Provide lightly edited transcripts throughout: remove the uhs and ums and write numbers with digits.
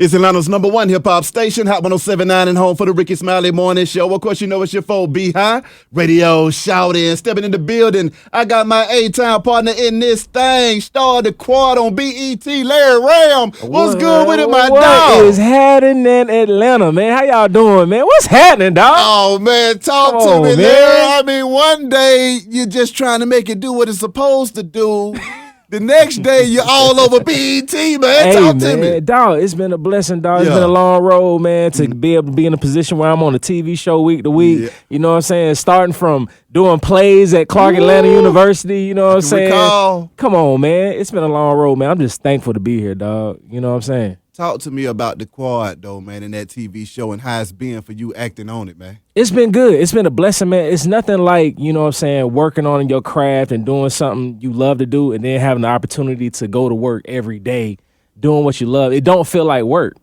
It's Atlanta's #1 hip-hop station, Hot 107.9 and home for the Ricky Smiley Morning Show. Of course, you know it's your 4B High Radio shouting, stepping in the building. I got my A-Town partner in this thing, Star the Quad on BET, Larry Rhem. What's good with it, my dog? What is happening in Atlanta, man? How y'all doing, man? What's happening, dog? Oh, man, talk to me, Larry. I mean, one day you're just trying to make it do what it's supposed to do. The next day, you're all over BET, man. Hey, Talk man, to me. dog, it's been a blessing, dog. It's been a long road, man, to be able to be in a position where I'm on a TV show week to week. Yeah. You know what I'm saying? Starting from doing plays at Clark Atlanta University, you know what I'm saying? Come on, man. It's been a long road, man. I'm just thankful to be here, dog. You know what I'm saying? Talk to me about the Quad, though, man, and that TV show and how it's been for you acting on it, man. It's been good. It's been a blessing, man. It's nothing like, you know what I'm saying, working on your craft and doing something you love to do and then having the opportunity to go to work every day doing what you love. It don't feel like work.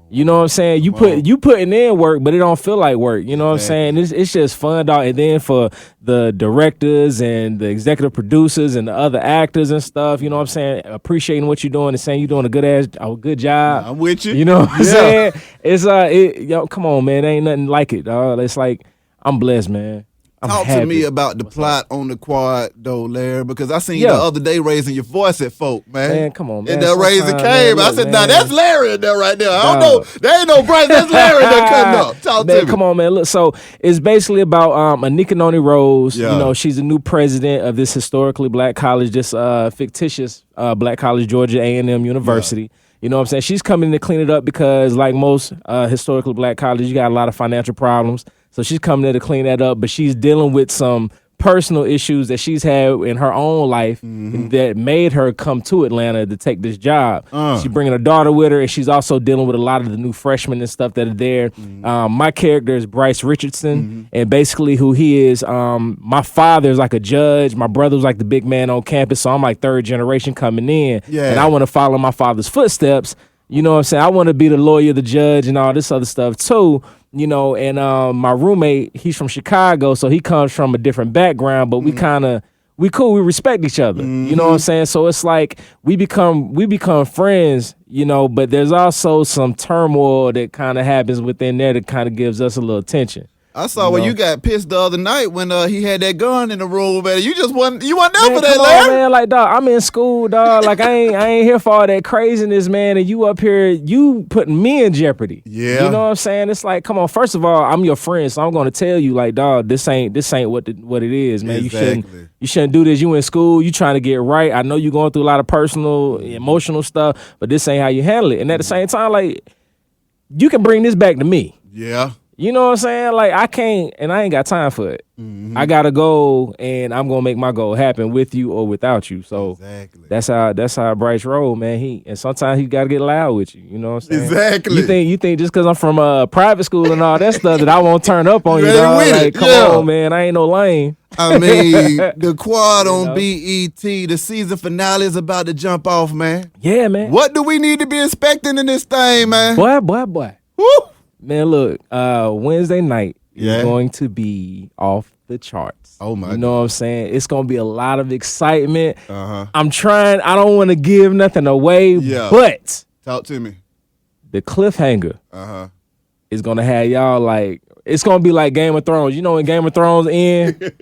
You know what I'm saying? You putting in work, but it don't feel like work. You know what I'm saying? It's just fun, dog. And then for the directors and the executive producers and the other actors and stuff, you know what I'm saying? Appreciating what you're doing and saying you're doing a good job. I'm with you. You know what I'm saying? It's come on, man. There ain't nothing like it, dog. It's like I'm blessed, man. Talk to me about the plot on the Quad, though, Larry, because I seen you the other day raising your voice at folk, man. Man, come on, man. And that raising came. I said, nah, that's Larry in there right there. I don't know. There ain't no Bryce. That's Larry in there cutting up. Talk to me. Come on, man. Look, so it's basically about Anika Noni Rose. Yeah. You know, she's the new president of this historically black college, this fictitious black college, Georgia A&M University. Yeah. You know what I'm saying? She's coming to clean it up because, like most historically black colleges, you got a lot of financial problems. So she's coming there to clean that up, but she's dealing with some personal issues that she's had in her own life that made her come to Atlanta to take this job. She's bringing her daughter with her, and she's also dealing with a lot of the new freshmen and stuff that are there. My character is Bryce Richardson, and basically who he is, my father is like a judge. My brother was like the big man on campus, so I'm like third generation coming in, and I want to follow my father's footsteps. You know what I'm saying? I want to be the lawyer, the judge, and all this other stuff too. You know, and my roommate, he's from Chicago, so he comes from a different background, but we cool, we respect each other. You know what I'm saying? So it's like we become friends, you know, but there's also some turmoil that kind of happens within there that kind of gives us a little tension. I saw when you got pissed the other night when he had that gun in the room, man. You wasn't there for that, Larry. Man, like, dog, I'm in school, dog. Like, I ain't here for all that craziness, man. And you up here, you putting me in jeopardy. Yeah. You know what I'm saying? It's like, come on. First of all, I'm your friend, so I'm gonna tell you, like, dog, this ain't what it is, man. Exactly. You shouldn't do this. You in school, you trying to get right. I know you going through a lot of personal, emotional stuff, but this ain't how you handle it. And at the same time, like, you can bring this back to me. Yeah. You know what I'm saying? Like, I can't, and I ain't got time for it. I got to go, and I'm gonna make my goal happen with you or without you. So that's how Bryce roll, man. And sometimes he got to get loud with you. You know what I'm saying? Exactly. You think just because I'm from a private school and all that stuff that I won't turn up on you, dog? Like, come on, man. I ain't no lame. I mean, the Quad on BET, the season finale is about to jump off, man. Yeah, man. What do we need to be expecting in this thing, man? Boy. Woo! Man, look, Wednesday night is going to be off the charts. Oh, my God. You know what I'm saying? It's going to be a lot of excitement. I don't want to give nothing away, but talk to me. The cliffhanger is going to have y'all like, it's going to be like Game of Thrones. You know when Game of Thrones end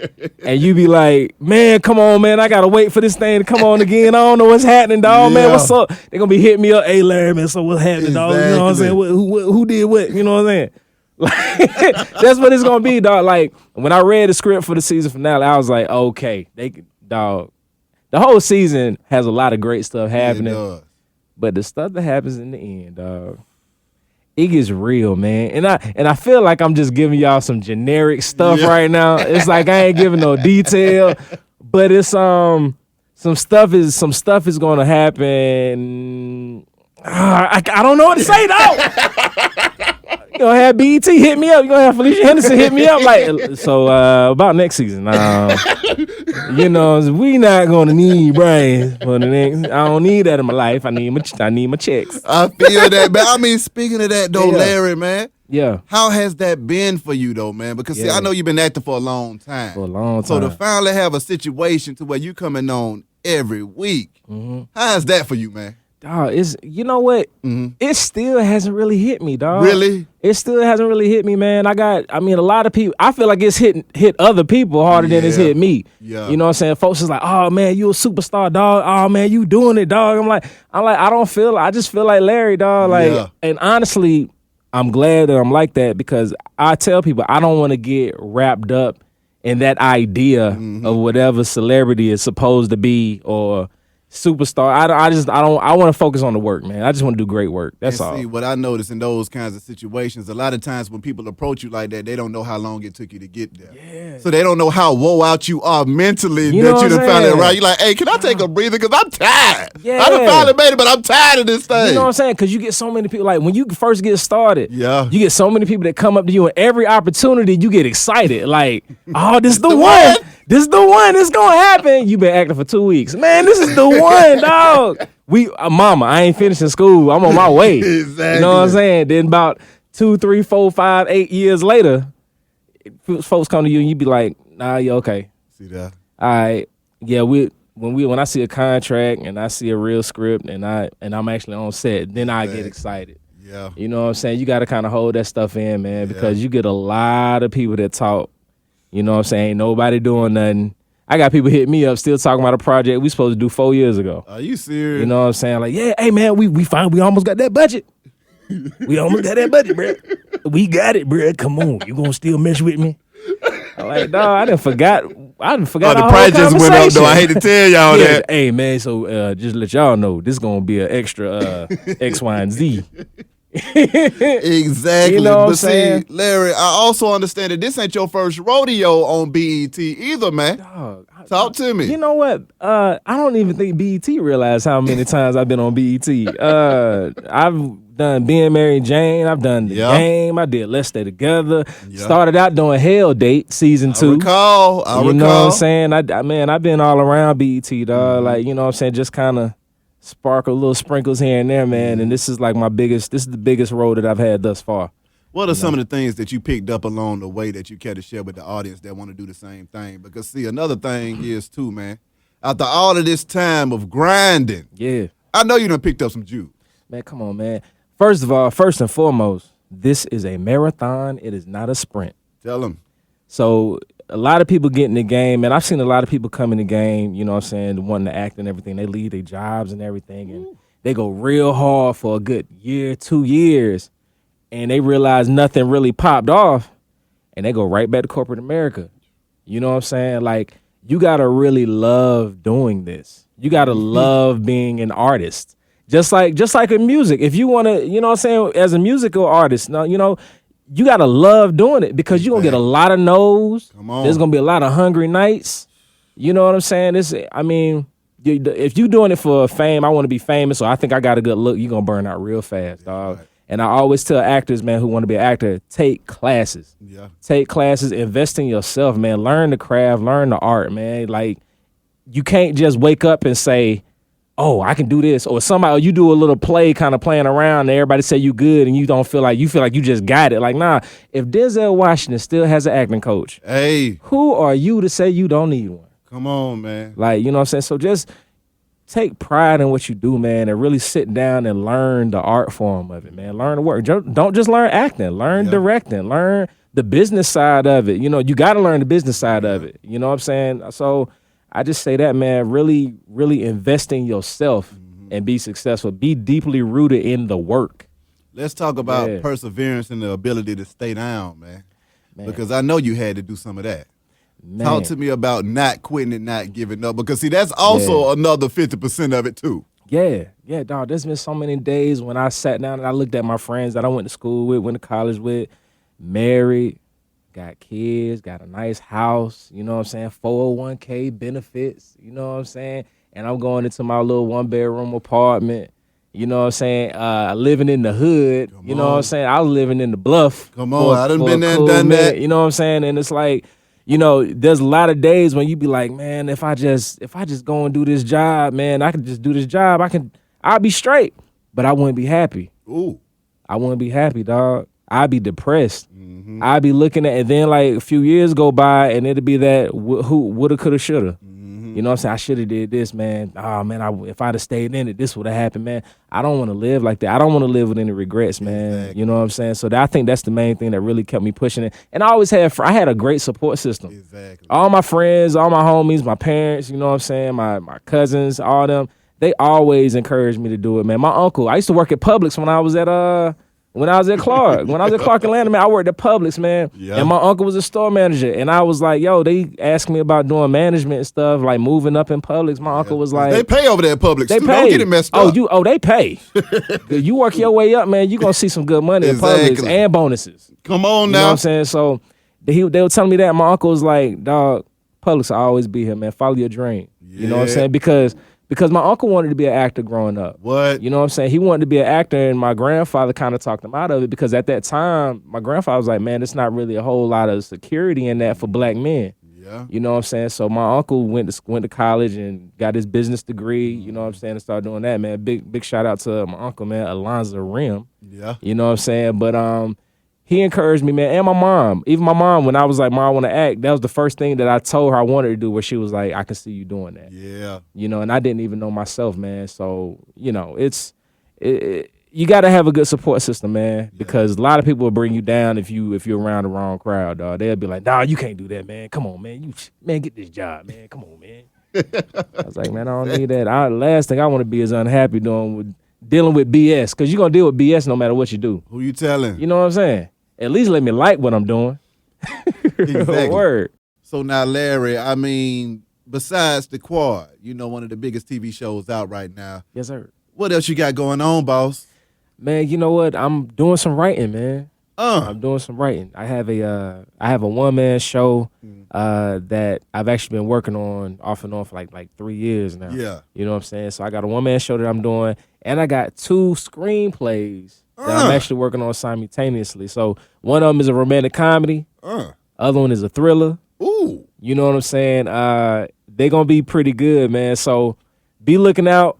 and you be like, man, come on, man. I got to wait for this thing to come on again. I don't know what's happening, dog. Man, what's up? They're going to be hitting me up. Hey, Larry, man, so what's happening, dog? You know what I'm saying? Who did what? You know what I'm saying? Like, that's what it's going to be, dog. Like, when I read the script for the season finale, I was like, okay, dog. The whole season has a lot of great stuff happening. But the stuff that happens in the end, dog, it gets real, man. And I feel like I'm just giving y'all some generic stuff right now. It's like I ain't giving no detail, but it's some stuff is going to happen. I don't know what to say though. You gonna have BET hit me up. You gonna have Felicia Henderson hit me up. Like, so about next season, you know, we not gonna need Bryce for the next. I don't need that in my life. I need my checks. I feel that, man. I mean, speaking of that though, Larry, man. Yeah. How has that been for you though, man? Because see, I know you've been acting for a long time. So to finally have a situation to where you coming on every week, how is that for you, man? Dog, you know what? It still hasn't really hit me, dog. Really? It still hasn't really hit me, man. A lot of people, I feel like it's hit other people harder than it's hit me. Yeah. You know what I'm saying? Folks is like, oh man, you a superstar, dog. Oh man, you doing it, dog. I'm like, I just feel like Larry, dog. Like, and honestly, I'm glad that I'm like that because I tell people I don't want to get wrapped up in that idea of whatever celebrity is supposed to be or superstar. I want to focus on the work, man. I just want to do great work. That's all. See, what I notice in those kinds of situations, a lot of times when people approach you like that, they don't know how long it took you to get there. Yeah. So they don't know how woe out you are mentally You that know you what done I'm found it saying? right. You're like, hey, can I take a breather? Because I'm tired. Yeah. I done finally made it, but I'm tired of this thing. You know what I'm saying? Because you get so many people, like when you first get started, Yeah. you get so many people that come up to you, and every opportunity you get excited. Like, oh, this is the one. This is the one. It's going to happen. You been acting for 2 weeks. Man, this is the one, dog. Mama, I ain't finishing school. I'm on my way. Exactly. You know what I'm saying? Then about 2, 3, 4, 5, 8 years later, folks come to you and you be like, nah, you okay. See that? All right. Yeah, when I see a contract and I see a real script and I'm actually on set, then I get excited. Yeah. You know what I'm saying? You got to kind of hold that stuff in, man, because you get a lot of people that talk. You know what I'm saying? Ain't nobody doing nothing. I got people hit me up still talking about a project we supposed to do 4 years ago. Are you serious? You know what I'm saying? Like, yeah, hey man, we almost got that budget. We almost got that budget, bro. We got it, bro. Come on, you gonna still mess with me? I'm like, dog, I done forgot. Oh, the our price whole just went up, though. conversation. I hate to tell y'all that. Hey man, so just let y'all know this gonna be an extra X, Y, and Z. Exactly. You know what I'm but saying? see, Larry, I also understand that this ain't your first rodeo on BET either, man. Dog, Talk to me. You know what? I don't even think BET realized how many times I've been on BET. I've done Being Mary Jane. I've done The Game. I did Let's Stay Together. Started out doing Hell Date season 2. I recall. You know what I'm saying? I've been all around BET, dog. Like, you know what I'm saying? Just kind of sparkle little sprinkles here and there, man. And this is like this is the biggest role that I've had thus far. What are some of the things that you picked up along the way that you care to share with the audience that want to do the same thing? Because, see, another thing is, too, man, after all of this time of grinding, I know you done picked up some juice. Man, come on, man. First of all, first and foremost, this is a marathon. It is not a sprint. Tell them. So a lot of people get in the game, and I've seen a lot of people come in the game, you know what I'm saying, wanting to act and everything. They leave their jobs and everything, and they go real hard for a good year, 2 years, and they realize nothing really popped off, and they go right back to corporate America. You know what I'm saying? Like, you got to really love doing this. You got to love being an artist. Just like in music. If you want to, you know what I'm saying, as a musical artist, now, you know, you got to love doing it because you're going to get a lot of no's. There's going to be a lot of hungry nights. You know what I'm saying? If you're doing it for fame, I want to be famous, so I think I got a good look, you're going to burn out real fast, dog. Right. And I always tell actors, man, who want to be an actor, take classes. Yeah. Take classes, invest in yourself, man. Learn the craft, learn the art, man. Like, you can't just wake up and say, oh, I can do this. Or you do a little play kind of playing around and everybody say you good and you feel like you just got it. Like, nah, if Denzel Washington still has an acting coach, hey, who are you to say you don't need one? Come on, man. Like, you know what I'm saying? So just take pride in what you do, man, and really sit down and learn the art form of it, man. Learn the work. Don't just learn acting. Learn directing. Learn the business side of it. You know, you got to learn the business side of it. You know what I'm saying? So I just say that, man, really, really invest in yourself and be successful. Be deeply rooted in the work. Let's talk about perseverance and the ability to stay down, man. Because I know you had to do some of that. Man. Talk to me about not quitting and not giving up. Because, see, that's also another 50% of it, too. Yeah, dog. There's been so many days when I sat down and I looked at my friends that I went to school with, went to college with, married, got kids, got a nice house, you know what I'm saying, 401k benefits, you know what I'm saying, and I'm going into my little 1-bedroom apartment, you know what I'm saying, living in the hood, you know what I'm saying, I was living in the Bluff. Come on, I done been there and done that. You know what I'm saying, and it's like, you know, there's a lot of days when you be like, man, if I just go and do this job, man, I can just do this job, I'll be straight, but I wouldn't be happy. Ooh. I wouldn't be happy, dog. I'd be depressed. I'd be looking at, and then like a few years go by, and it'll be that who woulda, coulda, shoulda. You know what I'm saying? I should have did this, man. Oh, man, if I'd have stayed in it, this would have happened, man. I don't want to live like that. I don't want to live with any regrets, man. Exactly. You know what I'm saying? So I think that's the main thing that really kept me pushing it. And I always I had a great support system. Exactly. All my friends, all my homies, my parents, you know what I'm saying? My cousins, all them, they always encouraged me to do it, man. My uncle, I used to work at Publix when I was at Clark. When I was at Clark Atlanta, man, I worked at Publix, man. Yeah. And my uncle was a store manager. And I was like, yo, they asked me about doing management and stuff, like moving up in Publix. My uncle was like, they pay over there at Publix. They too. pay. Don't get it messed up. They pay. You work your way up, man, you're going to see some good money in Publix and bonuses. Come on now. You know what I'm saying? So they were telling me that. My uncle was like, dog, Publix will always be here, man. Follow your dream. Yeah. You know what I'm saying? Because my uncle wanted to be an actor growing up. What? You know what I'm saying? He wanted to be an actor, and my grandfather kind of talked him out of it because at that time, my grandfather was like, man, it's not really a whole lot of security in that for black men. Yeah. You know what I'm saying? So my uncle went to college and got his business degree, you know what I'm saying, and started doing that, man. Big shout out to my uncle, man, Alonzo Rhem. Yeah. You know what I'm saying? But he encouraged me, man, and my mom. Even my mom, when I was like, Mom, I want to act, that was the first thing that I told her I wanted to do, where she was like, I can see you doing that. Yeah. You know, and I didn't even know myself, man. So, you know, you got to have a good support system, man, because a lot of people will bring you down if you're around the wrong crowd, dog. They'll be like, nah, you can't do that, man. Come on, man. Get this job, man. Come on, man. I was like, man, I don't need that. Last thing I want to be is unhappy dealing with BS, because you're going to deal with BS no matter what you do. Who you telling? You know what I'm saying? At least let me like what I'm doing. Exactly. Word. So now, Larry, I mean, besides The Quad, you know, one of the biggest TV shows out right now. Yes, sir. What else you got going on, boss? Man, you know what? I'm doing some writing, man. I'm doing some writing. I have a one-man show that I've actually been working on off and on for like 3 years now. Yeah. You know what I'm saying? So I got a one-man show that I'm doing, and I got 2 screenplays that I'm actually working on simultaneously. So one of them is a romantic comedy. Other one is a thriller. Ooh. You know what I'm saying? They're going to be pretty good, man. So be looking out.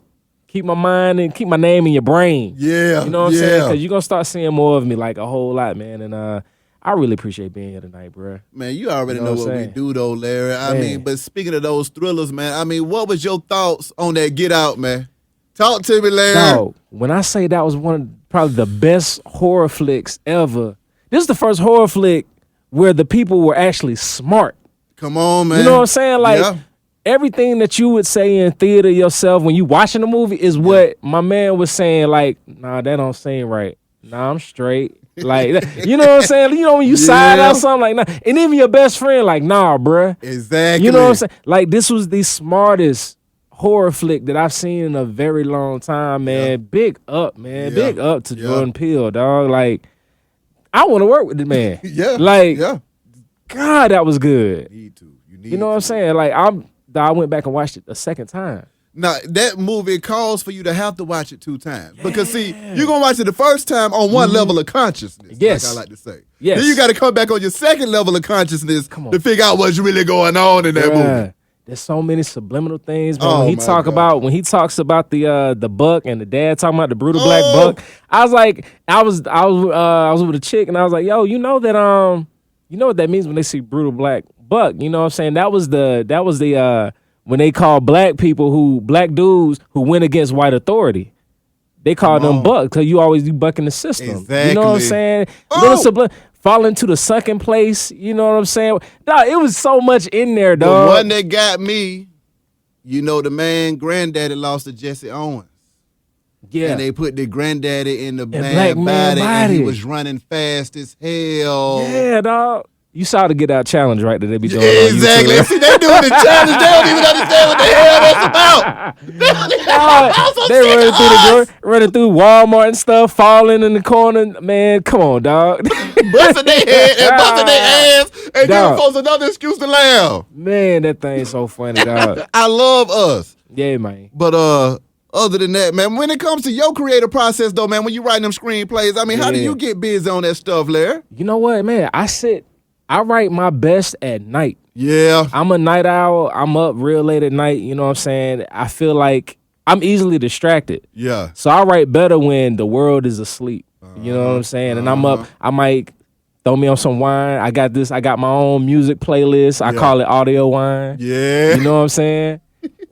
Keep my mind and keep my name in your brain. Yeah. You know what I'm saying? Because you're going to start seeing more of me, like a whole lot, man. And I really appreciate being here tonight, bro. Man, you already know what we do, though, Larry. I mean, but speaking of those thrillers, man, I mean, what was your thoughts on that Get Out, man? Talk to me, Larry. Dog, when I say that was one of probably the best horror flicks ever, this is the first horror flick where the people were actually smart. Come on, man. You know what I'm saying? Like, everything that you would say in theater yourself when you watching the movie is what my man was saying, like, nah, that don't seem right. Nah, I'm straight. Like, you know what I'm saying? You know when you side out something, like, nah. And even your best friend, like, nah, bruh. Exactly. You know what I'm saying? Like, this was the smartest horror flick that I've seen in a very long time, man. Yeah. Big up, man. Yeah. Big up to Jordan Peele, dog. Like, I want to work with the man. Like, God, that was good. You need to. You know what I'm saying? Like, I went back and watched it a second time. Now, that movie calls for you to have to watch it 2 times. Because, see, you're going to watch it the first time on one level of consciousness, like I like to say. Yes. Then you got to come back on your second level of consciousness to figure out what's really going on in that movie. There's so many subliminal things, man. When he talks about the buck and the dad talking about the brutal black buck, I was like, I was with a chick and I was like, yo, you know what that means when they see brutal black buck? You know what I'm saying? That was the when they call black dudes who went against white authority. They call them bucks because you bucking the system. Exactly. You know what I'm saying? Fall into the sunken place. You know what I'm saying? Dog, it was so much in there, dog. The one that got me, you know, the man granddaddy lost to Jesse Owens. Yeah. And they put the granddaddy in the black man body, and he was running fast as hell. Yeah, dog. You saw the Get Out challenge, right? That they be doing. Exactly. See, they doing the challenge. They don't even understand what the hell that's about. They running through Walmart and stuff, falling in the corner. Man, come on, dog. Busting their head and busting their ass and giving folks another excuse to laugh. Man, that thing's so funny, dog. I love us. Yeah, man. But other than that, man, when it comes to your creative process, though, man, when you writing them screenplays, I mean, how do you get busy on that stuff, Larry? You know what, man? I write my best at night. Yeah. I'm a night owl. I'm up real late at night. You know what I'm saying? I feel like I'm easily distracted. Yeah. So I write better when the world is asleep. You know what I'm saying? And I'm up. I might throw me on some wine. I got my own music playlist. I call it audio wine. Yeah. You know what I'm saying?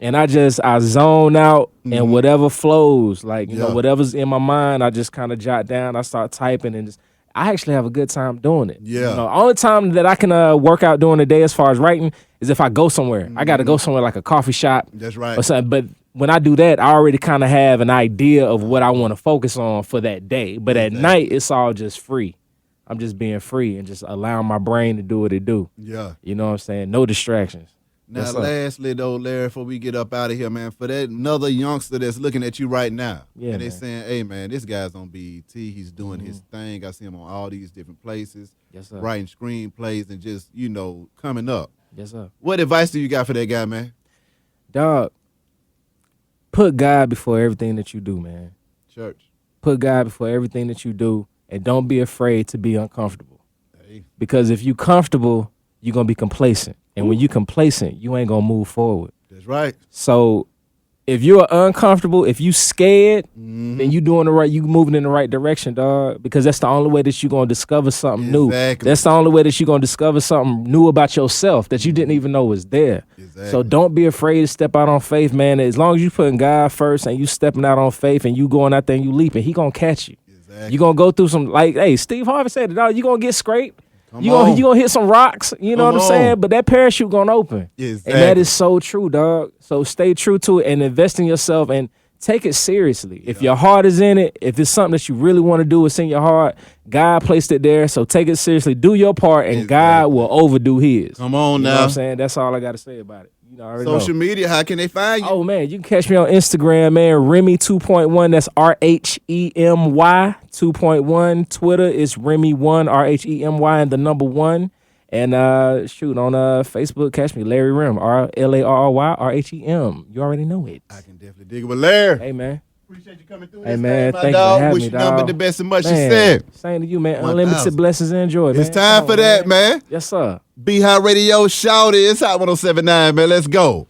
And I zone out and whatever flows, like, you know, whatever's in my mind, I just kind of jot down. I start typing and I actually have a good time doing it. Yeah. You know, only time that I can work out during the day as far as writing is if I go somewhere. I got to go somewhere like a coffee shop. That's right. Or something. But when I do that, I already kind of have an idea of what I want to focus on for that day. But at night, it's all just free. I'm just being free and just allowing my brain to do what it do. Yeah. You know what I'm saying? No distractions. Now, lastly, though, Larry, before we get up out of here, man, for that another youngster that's looking at you right now, and they're saying, hey, man, this guy's on BET. He's doing his thing. I see him on all these different places, writing screenplays and just, you know, coming up. Yes, sir. What advice do you got for that guy, man? Dog, put God before everything that you do, man. Church. Put God before everything that you do, and don't be afraid to be uncomfortable. Hey. Because if you comfortable, you're going to be complacent. And when you complacent, you ain't going to move forward. That's right. So if you're uncomfortable, if you scared, then you moving in the right direction, dog. Because that's the only way that you're going to discover something new. That's the only way that you're going to discover something new about yourself that you didn't even know was there. Exactly. So don't be afraid to step out on faith, man. As long as you putting God first and you stepping out on faith and you going out there and you leaping, he going to catch you. Exactly. You're going to go through some, like, hey, Steve Harvey said it, dog, you're going to get scraped. You gonna hit some rocks, you know what I'm saying? But that parachute gonna open. Exactly. And that is so true, dog. So stay true to it and invest in yourself and take it seriously. If your heart is in it, if it's something that you really want to do, it's in your heart, God placed it there. So take it seriously. Do your part and God will overdo his. Come on now. You know what I'm saying? That's all I gotta say about it. You know, social media, how can they find you? Oh, man, you can catch me on Instagram, man. Remy 2.1. That's RHEMY 2.1. Twitter is Remy1, RHEMY, and the number 1. And on Facebook, catch me, Larry Rhem, RLARRY RHEM. You already know it. I can definitely dig it with Larry. Hey, man. Appreciate you coming through. Hey, man, thank you for having me, dog. Wish you nothing but the best of much, you said. Same to you, man. Unlimited blessings and joy, man. It's time for that, man. Yes, sir. Be High Radio, shout it. It's Hot 107.9, man. Let's go.